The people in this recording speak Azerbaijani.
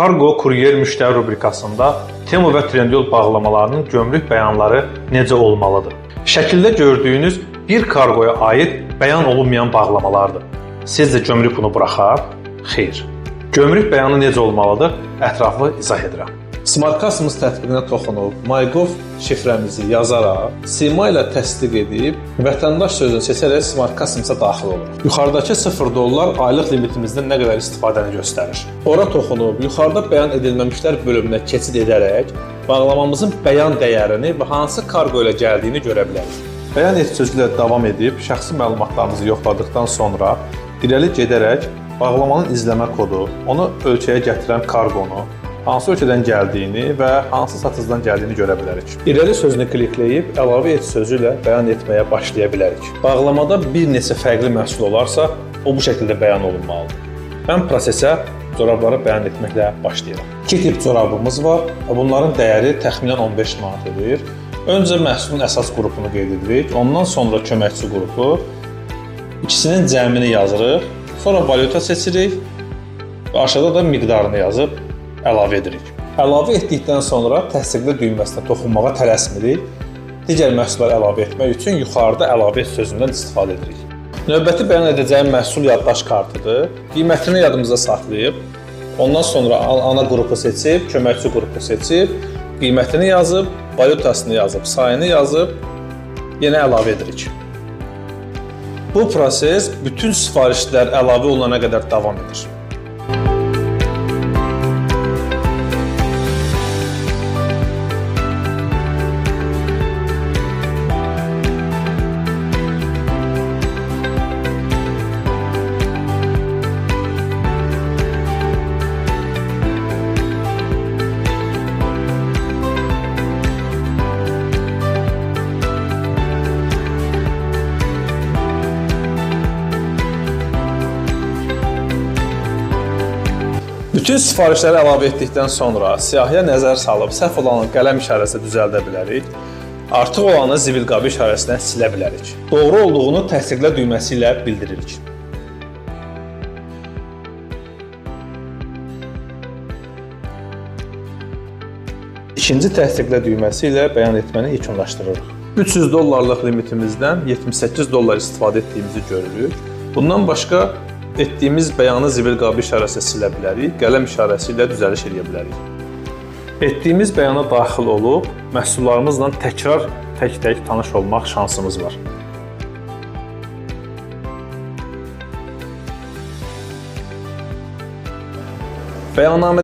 Kargo kuryer müştəri rubrikasında Temu və Trendyol bağlamalarının gömrük bəyanları necə olmalıdır? Şəkildə gördüyünüz bir kargoya aid bəyan olunmayan bağlamalardır. Sizcə gömrük bunu buraxar? Xeyr. Gömrük bəyanı necə olmalıdır? Ətraflı izah edirəm. Smart Customs tətbiqinə toxunub, MyGov şifrəmizi yazaraq, Sima ilə təsdiq edib, vətəndaş sözünü seçərək Smart Customsa daxil oluruq. Yuxarıdakı $0 aylıq limitimizdən nə qədər istifadəni göstərir. Ora toxunub, yuxarıda bəyan edilməmişlər bölümünə keçid edərək, bağlamamızın bəyan dəyərini və hansı kargo ilə gəldiyini görə bilərik. Bəyan et sözü ilə davam edib, şəxsi məlumatlarımızı yoxladıqdan sonra irəli gedərək, bağlamanın izləmə kodu, onu ölkəyə gətirən karqonu, hansı ölkədən gəldiyini və hansı satıcıdan gəldiyini görə bilərik. İrəli sözünü klikləyib, əlavə et sözü ilə bəyan etməyə başlaya bilərik. Bağlamada bir neçə fərqli məhsul olarsa, o bu şəkildə bəyan olunmalıdır. Mən prosesə corabları bəyan etməklə başlayıram. 2 tip corabımız var və bunların dəyəri təxminən 15 manat edir. Öncə məhsulun əsas qrupunu qeyd edirik, ondan sonra köməkçi qrupu, ikisinin cəmini yazırıq, sonra valyuta seçirik və aşağıda da miqdarını yazıb əlavə edirik. Əlavə etdikdən sonra təsdiqlə düyməsinə toxunmağa tələsmirik. Digər məhsullar əlavə etmək üçün yuxarıda əlavə et sözündən istifadə edirik. Növbəti bəyan edəcəyim məhsul yaddaş kartıdır. Qiymətini yadımızda saxlayıb, ondan sonra ana qrupu seçib, köməkçi qrupu seçib, qiymətini yazıb, valyutasını yazıb, sayını yazıb, yenə əlavə edirik. Bu proses bütün sifarişlər əlavə olunana qədər davam edir. Bütün sifarişləri əlavə etdikdən sonra siyahıya nəzər salıb səhv olanı qələm işarəsi düzəldə bilərik. Artıq olanı zibil qabı işarəsindən silə bilərik. Doğru olduğunu təsdiqlə düyməsi ilə bildiririk. İkinci təsdiqlə düyməsi ilə bəyan etməni yekunlaşdırırıq. $300 limitimizdən $78 istifadə etdiyimizi görürük. Bundan başqa etdiyimiz bəyanı zibil qabı işarəsi silə bilərik, qələm işarəsi ilə düzəliş edə bilərik. Etdiyimiz bəyana daxil olub, məhsullarımızla təkrar tək-tək tanış olmaq şansımız var. Bəyannamə